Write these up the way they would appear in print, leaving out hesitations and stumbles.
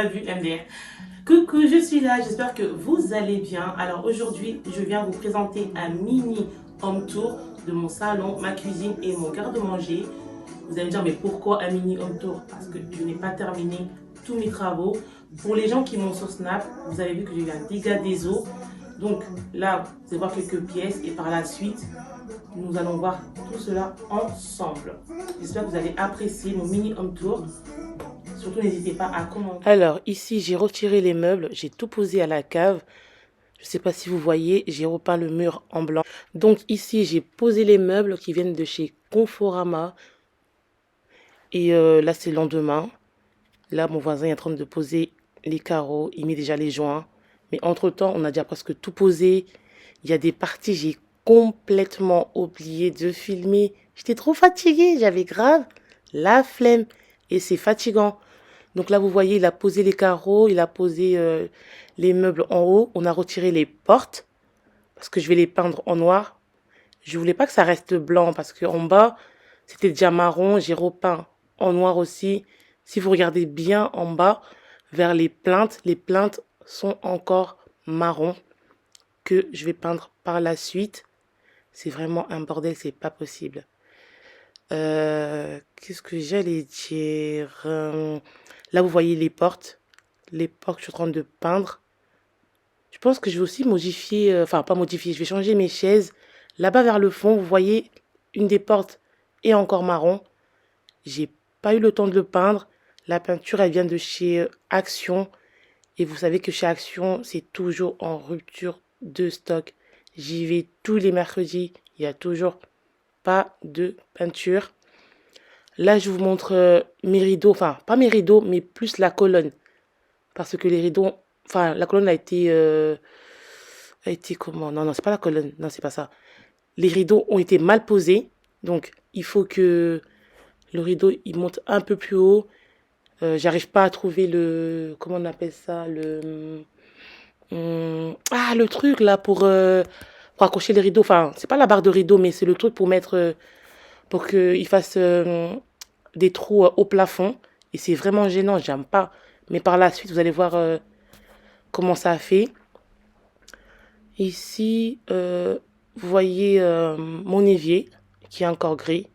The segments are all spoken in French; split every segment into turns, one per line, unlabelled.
pas vu MDR. Coucou, je suis là, j'espère que vous allez bien. Alors aujourd'hui, je viens vous présenter un mini home tour de mon salon, ma cuisine et mon garde-manger. Vous allez me dire, mais pourquoi un mini home tour? Parce que je n'ai pas terminé tous mes travaux. Pour les gens qui m'ont sur Snap, vous avez vu que j'ai eu un dégât des eaux. Donc là, vous allez voir quelques pièces et par la suite, nous allons voir tout cela ensemble. J'espère que vous allez apprécier mon mini home tour. Surtout, n'hésitez pas à commenter. Alors, ici, j'ai retiré les meubles, j'ai tout posé à la cave. Je ne sais pas si vous voyez, j'ai repeint le mur en blanc. Donc ici, j'ai posé les meubles qui viennent de chez Conforama. Et là, c'est le lendemain. Là, mon voisin est en train de poser les carreaux. Il met déjà les joints. Mais entre-temps, on a déjà presque tout posé. Il y a des parties, j'ai complètement oublié de filmer. J'étais trop fatiguée. J'avais grave la flemme. Et c'est fatigant. Donc là, vous voyez, il a posé les carreaux. Il a posé les meubles en haut. On a retiré les portes. Parce que je vais les peindre en noir. Je voulais pas que ça reste blanc. Parce qu'en bas, c'était déjà marron. J'ai repeint en noir aussi. Si vous regardez bien en bas, vers les plaintes sont encore marron que je vais peindre par la suite. C'est vraiment un bordel, c'est pas possible. Qu'est-ce que j'allais dire? Là, vous voyez les portes. Les portes que je suis en train de peindre. Je pense que je vais aussi modifier, enfin pas modifier, je vais changer mes chaises. Là-bas vers le fond, vous voyez, une des portes est encore marron. J'ai pas eu le temps de le peindre. La peinture, elle vient de chez Action. Et vous savez que chez Action, c'est toujours en rupture de stock. J'y vais tous les mercredis. Il n'y a toujours pas de peinture. Là, je vous montre mes rideaux. Enfin, pas mes rideaux, mais plus la colonne. Parce que les rideaux... Enfin, la colonne a été... comment? Non, non, c'est pas la colonne. Non, c'est pas ça. Les rideaux ont été mal posés. Donc, il faut que le rideau, il monte un peu plus haut. J'arrive pas à trouver le... Comment on appelle ça? Le truc là pour accrocher les rideaux. Enfin, c'est pas la barre de rideau, mais c'est le truc pour mettre... pour qu'il fasse des trous au plafond. Et c'est vraiment gênant, j'aime pas. Mais par la suite, vous allez voir comment ça a fait. Ici, vous voyez mon évier qui est encore gris,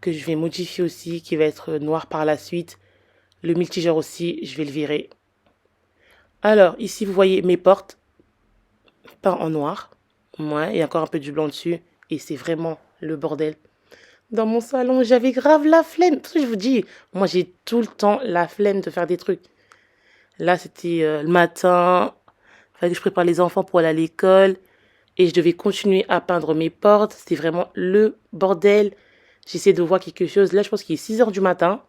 que je vais modifier aussi, qui va être noir par la suite. Le multigère aussi, je vais le virer. Alors, ici, vous voyez mes portes, peint en noir. Ouais, il y a encore un peu du blanc dessus. Et c'est vraiment le bordel. Dans mon salon, j'avais grave la flemme. Parce que je vous dis, moi, j'ai tout le temps la flemme de faire des trucs. Là, c'était le matin. Il fallait que je prépare les enfants pour aller à l'école. Et je devais continuer à peindre mes portes. C'était vraiment le bordel. J'essaie de voir quelque chose. Là, je pense qu'il est 6 heures du matin.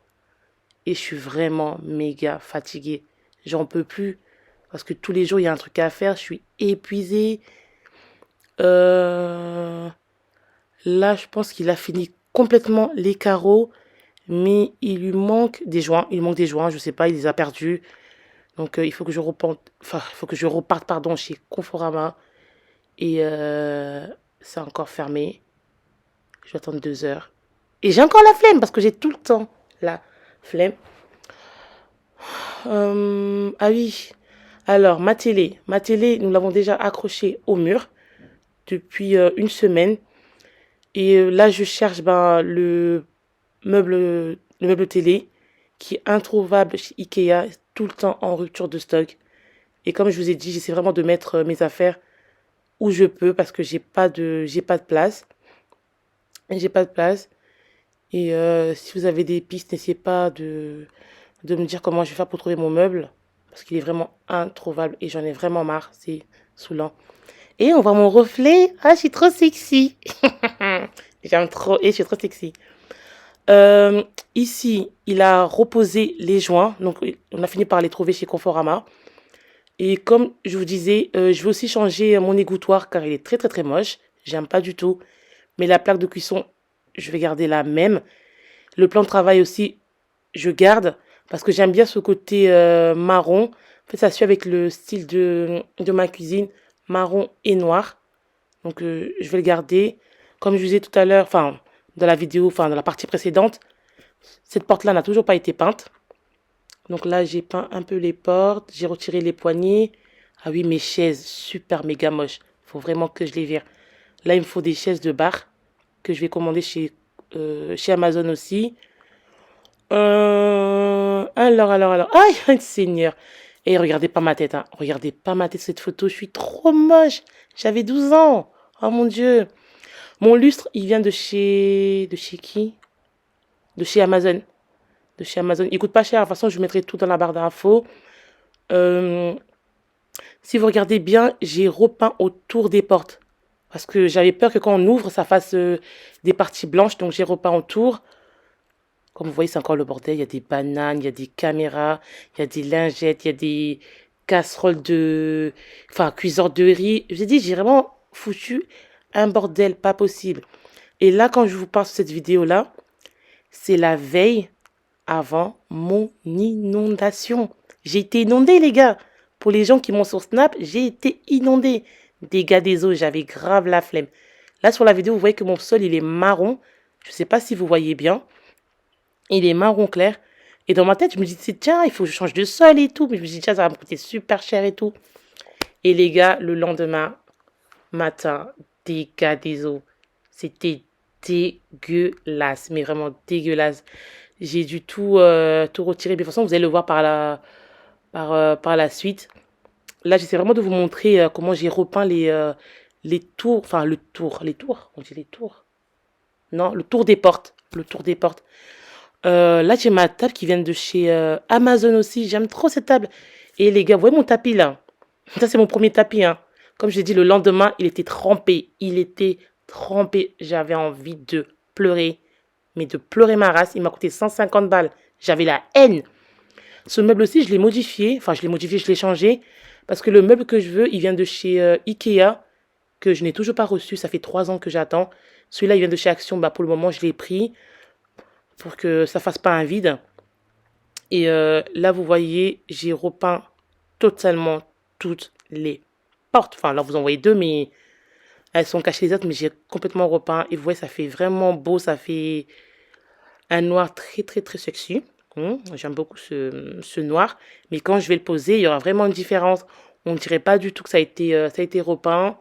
Et je suis vraiment méga fatiguée. J'en peux plus. Parce que tous les jours, il y a un truc à faire. Je suis épuisée. Là, je pense qu'il a fini complètement les carreaux. Mais il lui manque des joints. Il manque des joints, je sais pas, il les a perdus. Donc, il faut que je reparte, pardon, chez Conforama. Et c'est encore fermé. Je vais attendre 2 heures. Et j'ai encore la flemme parce que j'ai tout le temps la flemme. Ah oui. Alors, ma télé. Ma télé, nous l'avons déjà accrochée au mur depuis une semaine. Et là, je cherche meuble, le meuble télé qui est introuvable chez Ikea, tout le temps en rupture de stock. Et comme je vous ai dit, j'essaie vraiment de mettre mes affaires où je peux parce que j'ai pas de place. J'ai pas de place. Et si vous avez des pistes, n'essayez pas de me dire comment je vais faire pour trouver mon meuble parce qu'il est vraiment introuvable et j'en ai vraiment marre. C'est saoulant. Et on voit mon reflet. Ah, je suis trop sexy. J'aime trop et je suis trop sexy. Ici, il a reposé les joints. Donc, on a fini par les trouver chez Conforama. Et comme je vous disais, je vais aussi changer mon égouttoir car il est très très très moche. J'aime pas du tout. Mais la plaque de cuisson, je vais garder la même. Le plan de travail aussi, je garde parce que j'aime bien ce côté marron. En fait, ça suit avec le style de ma cuisine, marron et noir. Donc, je vais le garder. Comme je vous disais tout à l'heure, enfin, dans la vidéo, enfin, dans la partie précédente, cette porte-là n'a toujours pas été peinte. Donc là, j'ai peint un peu les portes. J'ai retiré les poignées. Ah oui, mes chaises, super méga moches. Faut vraiment que je les vire. Là, il me faut des chaises de bar que je vais commander chez Amazon aussi. Alors. Aïe, Seigneur. Et regardez pas ma tête, hein. Regardez pas ma tête, cette photo. Je suis trop moche. J'avais 12 ans. Oh mon Dieu. Mon lustre, il vient de chez... De chez qui? De chez Amazon. De chez Amazon. Il coûte pas cher. De toute façon, je mettrai tout dans la barre d'infos. Euh, Si vous regardez bien, j'ai repeint autour des portes. Parce que j'avais peur que quand on ouvre, ça fasse des parties blanches. Donc j'ai repeint autour. Comme vous voyez, c'est encore le bordel. Il y a des bananes, il y a des caméras, il y a des lingettes, il y a des casseroles de... Enfin, cuiseurs de riz. Je vous ai dit, j'ai vraiment foutu un bordel pas possible. Et là, quand je vous parle de cette vidéo-là, c'est la veille avant mon inondation. J'ai été inondée, les gars. Pour les gens qui m'ont sur Snap, j'ai été inondée. Dégâts des eaux, j'avais grave la flemme. Là, sur la vidéo, vous voyez que mon sol, il est marron. Je ne sais pas si vous voyez bien. Il est marron clair. Et dans ma tête, je me dis, tiens, il faut que je change de sol et tout. Mais je me dis, tiens, ça va me coûter super cher et tout. Et les gars, le lendemain matin, dégâts des eaux. C'était dégueulasse. Mais vraiment dégueulasse. J'ai dû tout retirer. Mais de toute façon, vous allez le voir par la suite. Là, j'essaie vraiment de vous montrer comment j'ai repeint les tours. Enfin, les tours. On dit les tours. Non, le tour des portes. Le tour des portes. Là, j'ai ma table qui vient de chez Amazon aussi. J'aime trop cette table. Et les gars, vous voyez mon tapis là? Ça, c'est mon premier tapis. Hein. Comme j'ai dit, le lendemain, il était trempé. Il était trempé. J'avais envie de pleurer. Mais de pleurer ma race. Il m'a coûté 150 balles. J'avais la haine. Ce meuble aussi, je l'ai modifié. Enfin, je l'ai changé. Parce que le meuble que je veux, il vient de chez Ikea. Que je n'ai toujours pas reçu. Ça fait 3 ans que j'attends. Celui-là, il vient de chez Action. Bah, pour le moment, je l'ai pris. Pour que ça fasse pas un vide. Et là, vous voyez, j'ai repeint totalement toutes les portes. Enfin, là, vous en voyez 2, mais elles sont cachées les autres. Mais j'ai complètement repeint. Et vous voyez, ça fait vraiment beau. Ça fait un noir très, très, très sexy. J'aime beaucoup ce noir. Mais quand je vais le poser, il y aura vraiment une différence. On ne dirait pas du tout que ça a été repeint.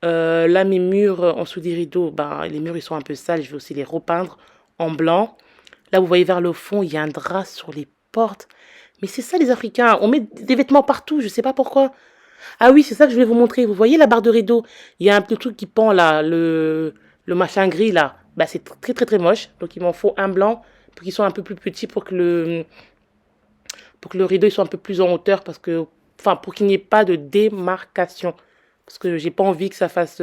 Là, mes murs en dessous des rideaux, ben, les murs, ils sont un peu sales. Je vais aussi les repeindre en blanc. Là, vous voyez vers le fond, il y a un drap sur les portes. Mais c'est ça, les Africains. On met des vêtements partout, je ne sais pas pourquoi. Ah oui, c'est ça que je voulais vous montrer. Vous voyez la barre de rideau? Il y a un petit truc qui pend là, le machin gris là. Bah, c'est très, très, très moche. Donc, il m'en faut un blanc pour qu'il soit un peu plus petit pour que le rideau il soit un peu plus en hauteur. Enfin, pour qu'il n'y ait pas de démarcation. Parce que j'ai pas envie que ça fasse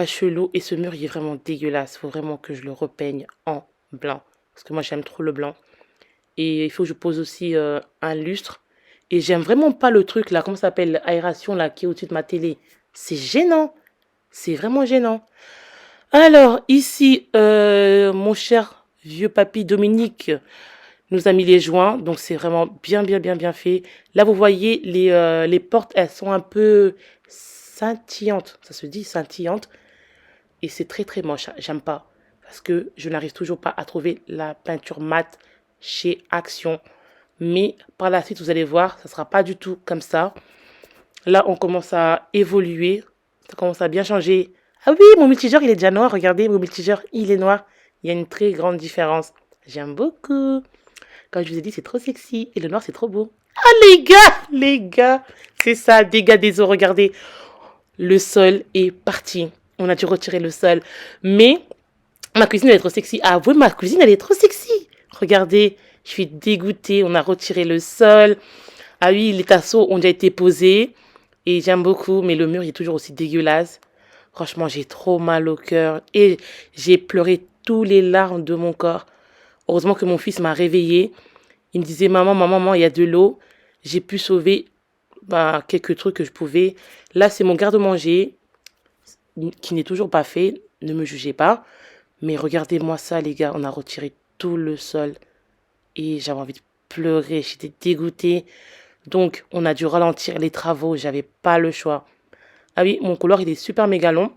chelou. Et ce mur, il est vraiment dégueulasse. Il faut vraiment que je le repeigne en blanc. Parce que moi, j'aime trop le blanc. Et il faut que je pose aussi un lustre. Et j'aime vraiment pas le truc là, comment ça s'appelle, l'aération là, qui est au-dessus de ma télé. C'est gênant. C'est vraiment gênant. Alors, ici, mon cher vieux papy Dominique nous a mis les joints. Donc, c'est vraiment bien, bien, bien, bien fait. Là, vous voyez, les portes, elles sont un peu scintillantes. Ça se dit scintillantes. Et c'est très, très moche. J'aime pas. Parce que je n'arrive toujours pas à trouver la peinture mate chez Action. Mais par la suite, vous allez voir, ça ne sera pas du tout comme ça. Là, on commence à évoluer. Ça commence à bien changer. Ah oui, mon multigeur, il est déjà noir. Regardez, mon multigeur, il est noir. Il y a une très grande différence. J'aime beaucoup. Comme je vous ai dit, c'est trop sexy. Et le noir, c'est trop beau. Ah, les gars, c'est ça, dégâts des eaux. Regardez, le sol est parti. On a dû retirer le sol. Mais ma cuisine, elle est trop sexy. Ah oui, ma cuisine, elle est trop sexy. Regardez, je suis dégoûtée. On a retiré le sol. Ah oui, les tasseaux ont déjà été posés. Et j'aime beaucoup, mais le mur il est toujours aussi dégueulasse. Franchement, j'ai trop mal au cœur. Et j'ai pleuré tous les larmes de mon corps. Heureusement que mon fils m'a réveillée. Il me disait, maman, il y a de l'eau. J'ai pu sauver quelques trucs que je pouvais. Là, c'est mon garde-manger qui n'est toujours pas fait. Ne me jugez pas. Mais regardez-moi ça, les gars. On a retiré tout le sol. Et j'avais envie de pleurer. J'étais dégoûtée. Donc, on a dû ralentir les travaux. J'avais pas le choix. Ah oui, mon couloir, il est super méga long.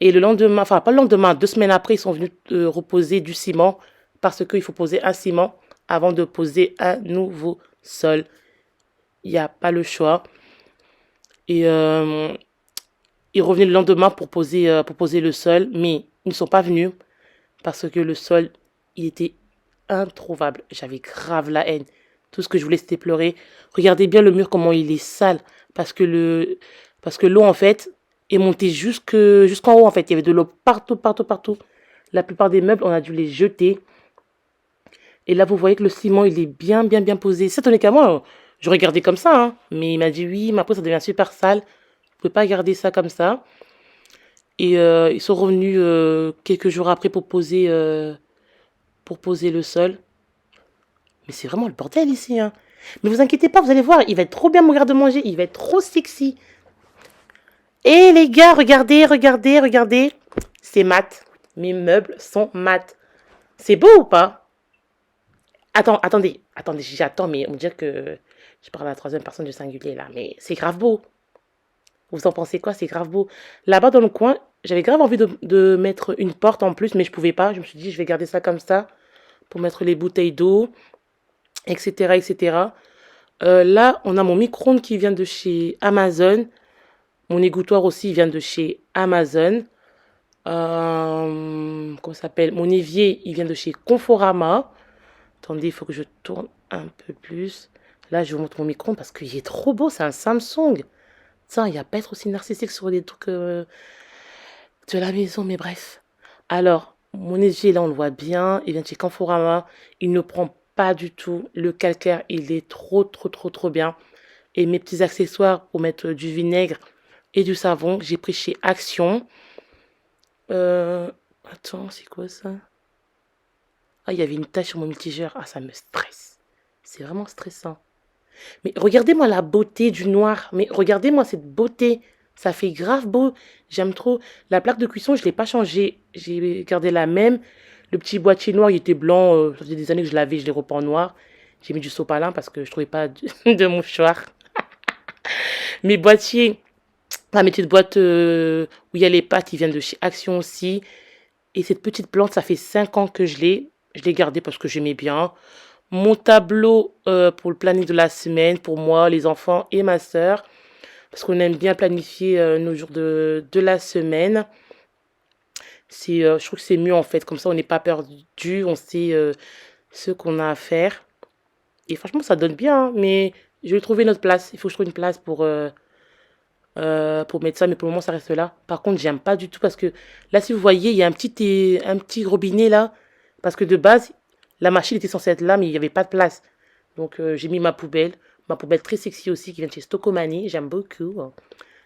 Et le lendemain, enfin, pas le lendemain, 2 semaines après, ils sont venus reposer du ciment. Parce qu'il faut poser un ciment avant de poser un nouveau sol. Il n'y a pas le choix. Et ils revenaient le lendemain pour poser le sol, mais ils ne sont pas venus parce que le sol, il était introuvable. J'avais grave la haine. Tout ce que je voulais, c'était pleurer. Regardez bien le mur, comment il est sale. Parce que l'eau, en fait, est montée jusqu'en haut, en fait. Il y avait de l'eau partout, partout, partout. La plupart des meubles, on a dû les jeter. Et là, vous voyez que le ciment, il est bien, bien, bien posé. Ça tenait qu'à moi. Je regardais comme ça, hein. Mais il m'a dit, oui, mais après, ça devient super sale. Vous ne pouvez pas garder ça comme ça. Et ils sont revenus quelques jours après pour poser le sol. Mais c'est vraiment le bordel ici, hein. Mais vous inquiétez pas, vous allez voir, il va être trop bien mon garde-manger, il va être trop sexy. Et les gars, regardez, regardez, regardez. C'est mat. Mes meubles sont mat. C'est beau ou pas? Attendez, j'attends, mais on dirait que je parle à la troisième personne du singulier là. Mais c'est grave beau. Vous en pensez quoi? C'est grave beau. Là-bas dans le coin, j'avais grave envie de mettre une porte en plus, mais je pouvais pas. Je me suis dit, je vais garder ça comme ça pour mettre les bouteilles d'eau, etc., etc. Là, on a mon micro-ondes qui vient de chez Amazon. Mon égouttoir aussi vient de chez Amazon. Comment ça s'appelle? Mon évier, il vient de chez Conforama. Attendez, il faut que je tourne un peu plus. Là, je vous montre mon micro-ondes parce qu'il est trop beau. C'est un Samsung. Tiens, il n'y a pas à être aussi narcissique sur les trucs de la maison, mais bref. Alors, mon évier, là, on le voit bien. Il vient de chez Conforama. Il ne prend pas du tout. Le calcaire, il est trop, trop, trop, trop bien. Et mes petits accessoires pour mettre du vinaigre et du savon, j'ai pris chez Action. Attends, c'est quoi ça? Ah, il y avait une tache sur mon mitigeur. Ah, ça me stresse. C'est vraiment stressant. Mais regardez-moi la beauté du noir. Mais regardez-moi cette beauté. Ça fait grave beau. J'aime trop. La plaque de cuisson, je ne l'ai pas changée. J'ai gardé la même. Le petit boîtier noir, il était blanc. Ça faisait des années que je l'avais. Je l'ai repeint en noir. J'ai mis du sopalin parce que je ne trouvais pas de mouchoir. Mes boîtiers, ma petite boîte où il y a les pâtes, ils viennent de chez Action aussi. Et cette petite plante, ça fait 5 ans que je l'ai. Je l'ai gardée parce que j'aimais bien. Mon tableau pour le planning de la semaine, pour moi, les enfants et ma sœur. Parce qu'on aime bien planifier nos jours de la semaine. Je trouve que c'est mieux en fait. Comme ça, on n'est pas perdu. On sait ce qu'on a à faire. Et franchement, ça donne bien. Hein, mais je vais trouver notre place. Il faut que je trouve une place pour mettre ça, mais pour le moment, ça reste là. Par contre, j'aime pas du tout parce que là, si vous voyez, il y a un petit robinet là. Parce que de base, la machine était censée être là, mais il n'y avait pas de place. Donc, j'ai mis ma poubelle. Ma poubelle très sexy aussi qui vient de chez Stocomanie. J'aime beaucoup.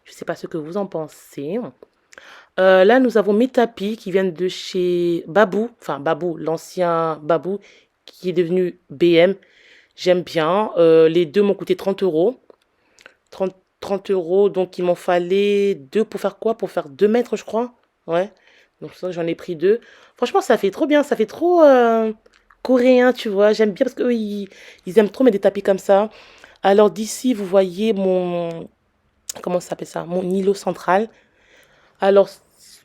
Je sais pas ce que vous en pensez. Là, nous avons mes tapis qui viennent de chez Babou. Enfin, Babou, l'ancien Babou qui est devenu BM. J'aime bien. Les deux m'ont coûté 30 euros. 30 euros. Donc, il m'en fallait deux pour faire quoi? Pour faire 2 mètres, je crois. Ouais. Donc, ça, j'en ai pris deux. Franchement, ça fait trop bien. Ça fait trop coréen, tu vois. J'aime bien parce qu'eux, ils aiment trop mettre des tapis comme ça. Alors, d'ici, vous voyez mon... Comment ça s'appelle ça? Mon îlot central. Alors,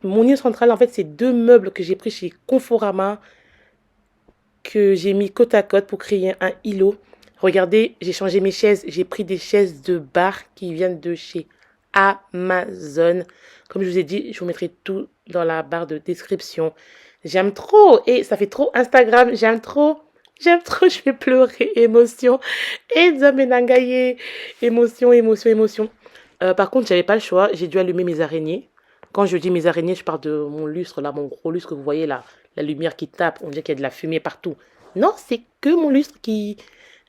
mon îlot central, en fait, c'est 2 meubles que j'ai pris chez Conforama, que j'ai mis côte à côte pour créer un îlot. Regardez, j'ai changé mes chaises. J'ai pris des chaises de bar qui viennent de chez Amazon. Comme je vous ai dit, je vous mettrai tout dans la barre de description. J'aime trop. Et ça fait trop Instagram. J'aime trop. J'aime trop. Je vais pleurer. Émotion. Et Zamenangaye. Émotion, émotion, émotion. Par contre, j'avais pas le choix. J'ai dû allumer mes araignées. Quand je dis mes araignées, je parle de mon lustre, là, mon gros lustre que vous voyez là. La lumière qui tape. On dirait qu'il y a de la fumée partout. Non, c'est que mon lustre qui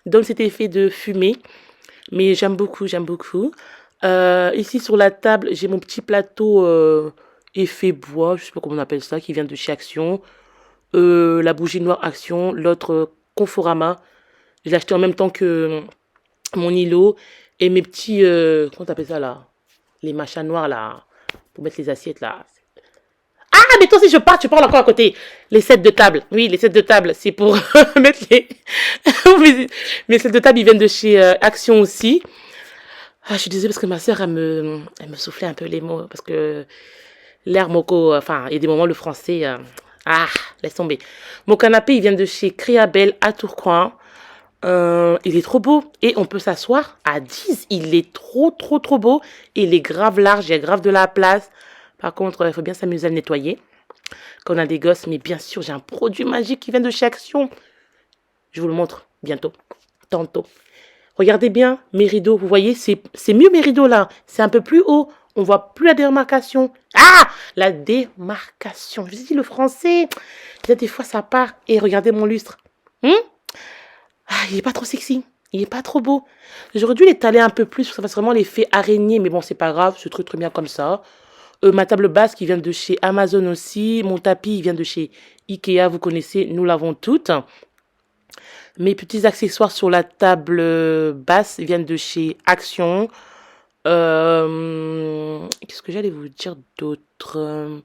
donne cet effet de fumée. Mais j'aime beaucoup, j'aime beaucoup. Ici sur la table, j'ai mon petit plateau effet bois, je sais pas comment on appelle ça, qui vient de chez Action. La bougie noire Action, l'autre Conforama. Je l'ai acheté en même temps que mon îlot. Et mes petits, comment t'appelles ça là? Les machins noirs là, pour mettre les assiettes là. Ah, mais toi aussi tu parles encore à côté. Les sets de table. Oui, les sets de table, c'est pour mettre les... mes sets de table, ils viennent de chez Action aussi. Ah, je suis désolée parce que ma sœur, elle me soufflait un peu les mots. Parce que l'air moco, enfin, il y a des moments, le français, Ah, laisse tomber. Mon canapé, il vient de chez Créabel à Tourcoing. Il est trop beau. Et on peut s'asseoir à 10. Il est trop, trop, trop beau. Et il est grave large, il y a grave de la place. Par contre, il faut bien s'amuser à le nettoyer quand on a des gosses. Mais bien sûr, j'ai un produit magique qui vient de chez Action. Je vous le montre bientôt, tantôt. Regardez bien mes rideaux. Vous voyez, c'est mieux mes rideaux là. C'est un peu plus haut. On voit plus la démarcation. Ah, la démarcation. Je vous dis le français. Des fois, ça part. Et regardez mon lustre. Ah, il est pas trop sexy. Il est pas trop beau. J'aurais dû l'étaler un peu plus pour que ça fasse vraiment l'effet araignée. Mais bon, c'est pas grave. C'est très bien comme ça. Ma table basse qui vient de chez Amazon aussi. Mon tapis il vient de chez Ikea. Vous connaissez, nous l'avons toutes. Mes petits accessoires sur la table basse viennent de chez Action. Qu'est-ce que j'allais vous dire d'autre?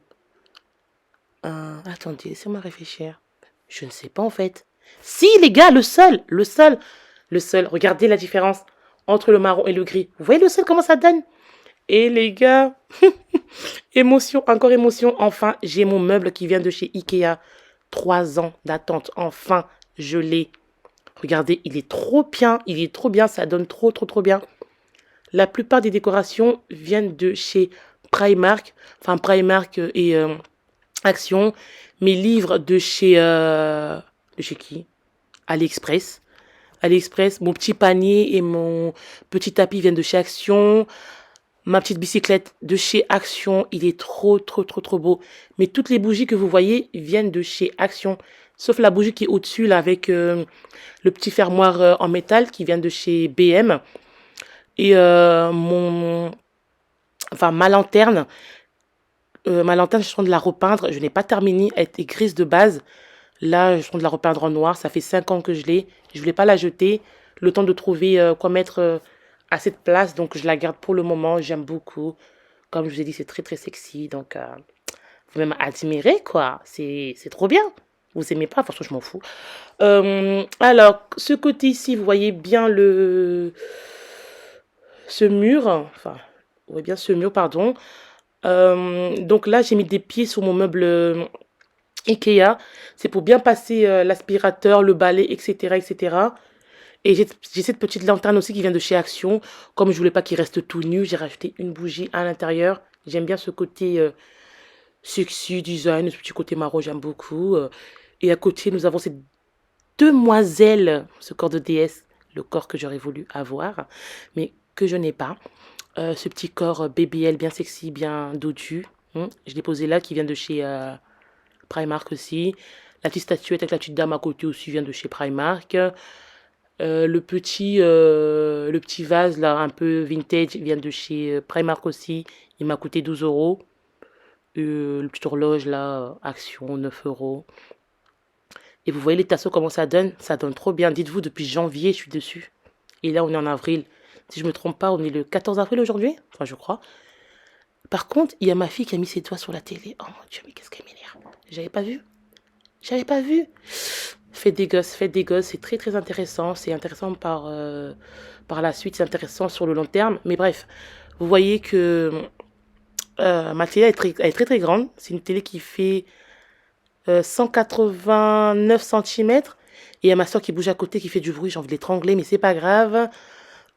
Attendez, laissez-moi réfléchir. Je ne sais pas en fait. Si les gars, le seul. Regardez la différence entre le marron et le gris. Vous voyez le seul comment ça donne? Et les gars, émotion, encore émotion. Enfin, j'ai mon meuble qui vient de chez Ikea. 3 ans d'attente. Enfin, je l'ai. Regardez, il est trop bien. Il est trop bien. Ça donne trop, trop, trop bien. La plupart des décorations viennent de chez Primark. Enfin, Primark et Action. Mes livres de chez... de chez qui? AliExpress. AliExpress. Mon petit panier et mon petit tapis viennent de chez Action. Ma petite bicyclette de chez Action. Il est trop, trop, trop, trop beau. Mais toutes les bougies que vous voyez viennent de chez Action. Sauf la bougie qui est au-dessus, là, avec le petit fermoir en métal qui vient de chez BM. Et ma lanterne, je suis en train de la repeindre. Je n'ai pas terminé, elle était grise de base. Là, je suis en train de la repeindre en noir. Ça fait 5 ans que je l'ai. Je voulais pas la jeter. Le temps de trouver quoi mettre à cette place. Donc, je la garde pour le moment. J'aime beaucoup. Comme je vous ai dit, c'est très, très sexy. Donc, faut même admirer, quoi. C'est trop bien. Vous aimez pas? Franchement, je m'en fous. Alors, ce côté ici, vous voyez bien ce mur. Enfin, vous voyez bien ce mur, pardon. Donc là, j'ai mis des pieds sur mon meuble Ikea. C'est pour bien passer l'aspirateur, le balai, etc., etc. Et j'ai cette petite lanterne aussi qui vient de chez Action. Comme je voulais pas qu'il reste tout nu, j'ai rajouté une bougie à l'intérieur. J'aime bien ce côté sexy, design, ce petit côté marron, j'aime beaucoup. Et à côté, nous avons cette demoiselle, ce corps de déesse, le corps que j'aurais voulu avoir, mais que je n'ai pas. Ce petit corps BBL bien sexy, bien dodu. Je l'ai posé là, qui vient de chez Primark aussi. La petite statuette avec la petite dame à côté aussi vient de chez Primark. Le petit vase là, un peu vintage, vient de chez Primark aussi. Il m'a coûté 12 euros. Le petit horloge là, Action, 9 euros. Et vous voyez les tasseaux, comment ça donne? Ça donne trop bien. Dites-vous, depuis janvier, je suis dessus. Et là, on est en avril. Si je me trompe pas, on est le 14 avril aujourd'hui. Enfin, je crois. Par contre, il y a ma fille qui a mis ses doigts sur la télé. Oh mon Dieu, mais qu'est-ce qu'elle m'énerve. J'avais pas vu. J'avais pas vu. Faites des gosses, faites des gosses. C'est très, très intéressant. C'est intéressant par la suite. C'est intéressant sur le long terme. Mais bref, vous voyez que ma télé elle est très, très grande. C'est une télé qui fait 189 cm. Et il y a ma soeur qui bouge à côté, qui fait du bruit. J'ai envie de l'étrangler, mais c'est pas grave.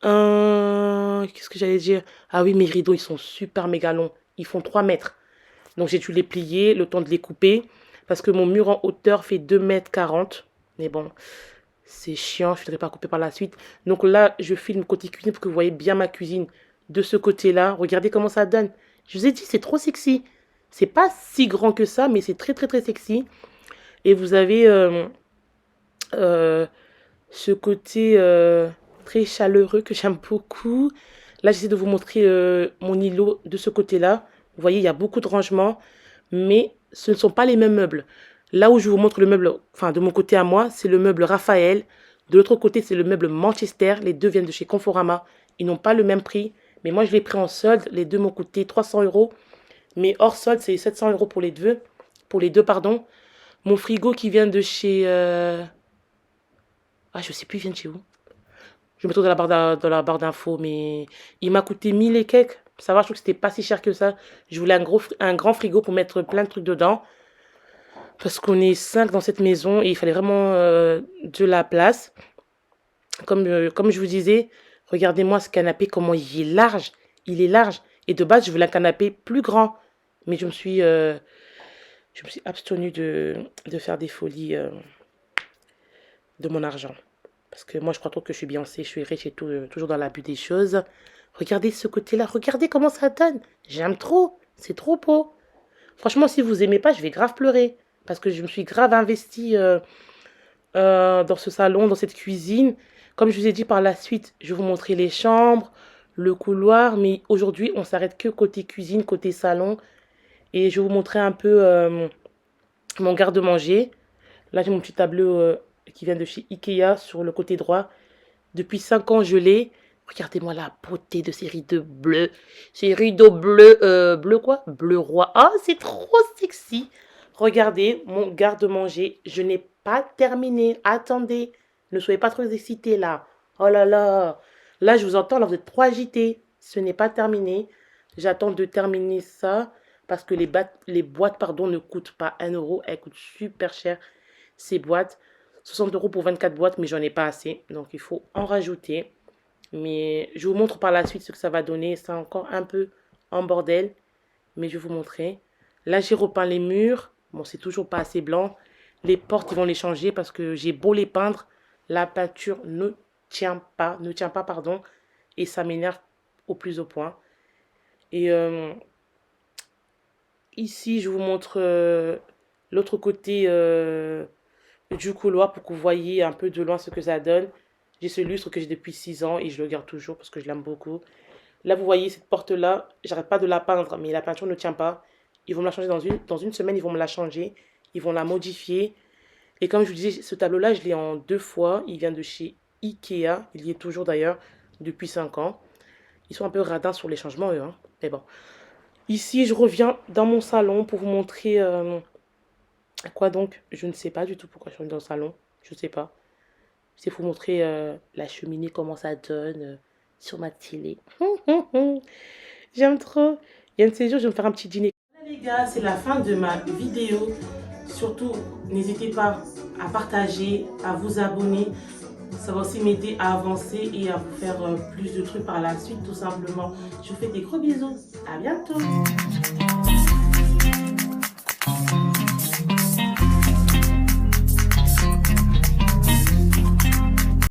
Qu'est-ce que j'allais dire? Ah oui, mes rideaux, ils sont super méga longs. Ils font 3 mètres. Donc j'ai dû les plier, le temps de les couper. Parce que mon mur en hauteur fait 2,40 m. Mais bon, c'est chiant, je ne voudrais pas couper par la suite. Donc là, je filme côté cuisine pour que vous voyez bien ma cuisine de ce côté-là. Regardez comment ça donne. Je vous ai dit, c'est trop sexy. C'est pas si grand que ça, mais c'est très, très, très sexy. Et vous avez ce côté très chaleureux que j'aime beaucoup. Là, j'essaie de vous montrer mon îlot de ce côté-là. Vous voyez, il y a beaucoup de rangements, mais ce ne sont pas les mêmes meubles. Là où je vous montre le meuble, enfin de mon côté à moi, c'est le meuble Raphaël. De l'autre côté, c'est le meuble Manchester. Les deux viennent de chez Conforama. Ils n'ont pas le même prix, mais moi je l'ai pris en solde. Les deux m'ont coûté 300 euros, mais hors solde, c'est 700 euros pour les deux. Pour les deux, pardon. Mon frigo qui vient de chez... Ah, je sais plus, il vient de chez où. Je me trouve dans la barre d'infos, mais il m'a coûté 1000 et quelques. Ça va, je trouve que c'était pas si cher que ça. Je voulais un grand frigo pour mettre plein de trucs dedans. parce qu'on est 5 dans cette maison et il fallait vraiment de la place. Comme je vous disais, regardez-moi ce canapé, comment il est large. Il est large. Et de base, je voulais un canapé plus grand. Mais je me suis abstenue de faire des folies de mon argent. Parce que moi, je crois trop que je suis Beyoncé, je suis riche et tout, toujours dans l'abus des choses. Regardez ce côté-là, regardez comment ça donne. J'aime trop, c'est trop beau. Franchement, si vous aimez pas, je vais grave pleurer. Parce que je me suis grave investie dans ce salon, dans cette cuisine. Comme je vous ai dit par la suite, je vais vous montrer les chambres, le couloir. Mais aujourd'hui, on s'arrête que côté cuisine, côté salon. Et je vais vous montrer un peu mon garde-manger. Là, j'ai mon petit tableau qui vient de chez Ikea sur le côté droit. Depuis 5 ans, je l'ai. Regardez-moi la beauté de ces rideaux bleus. Ces rideaux bleus, bleu quoi? Bleu roi. Ah, c'est trop sexy. Regardez mon garde-manger. Je n'ai pas terminé. Attendez. Ne soyez pas trop excités là. Oh là là. Là, je vous entends, là, vous êtes trop agités. Ce n'est pas terminé. J'attends de terminer ça parce que les boîtes pardon, ne coûtent pas 1 euro. Elles coûtent super cher, ces boîtes. 60 euros pour 24 boîtes, mais j'en ai pas assez. Donc, il faut en rajouter. Mais je vous montre par la suite ce que ça va donner. C'est encore un peu en bordel, mais je vais vous montrer. Là, j'ai repeint les murs. Bon, c'est toujours pas assez blanc. Les portes, ils vont les changer parce que j'ai beau les peindre. La peinture ne tient pas, pardon. Et ça m'énerve au plus au point. Et ici, je vous montre l'autre côté du couloir pour que vous voyez un peu de loin ce que ça donne. J'ai ce lustre que j'ai depuis 6 ans et je le garde toujours parce que je l'aime beaucoup. Là, vous voyez cette porte-là, j'arrête pas de la peindre, mais la peinture ne tient pas. Ils vont me la changer dans une semaine, ils vont me la changer. Ils vont la modifier. Et comme je vous disais, ce tableau-là, je l'ai en 2 fois. Il vient de chez Ikea. Il y est toujours d'ailleurs depuis 5 ans. Ils sont un peu radins sur les changements, eux. Hein. Mais bon. Ici, je reviens dans mon salon pour vous montrer... quoi donc? Je ne sais pas du tout pourquoi je suis dans le salon. Je ne sais pas. C'est pour vous montrer la cheminée, comment ça donne sur ma télé. J'aime trop. Il y a un de ces jours, je vais me faire un petit dîner. Voilà les gars, c'est la fin de ma vidéo. Surtout, n'hésitez pas à partager, à vous abonner. Ça va aussi m'aider à avancer et à vous faire plus de trucs par la suite, tout simplement. Je vous fais des gros bisous. À bientôt.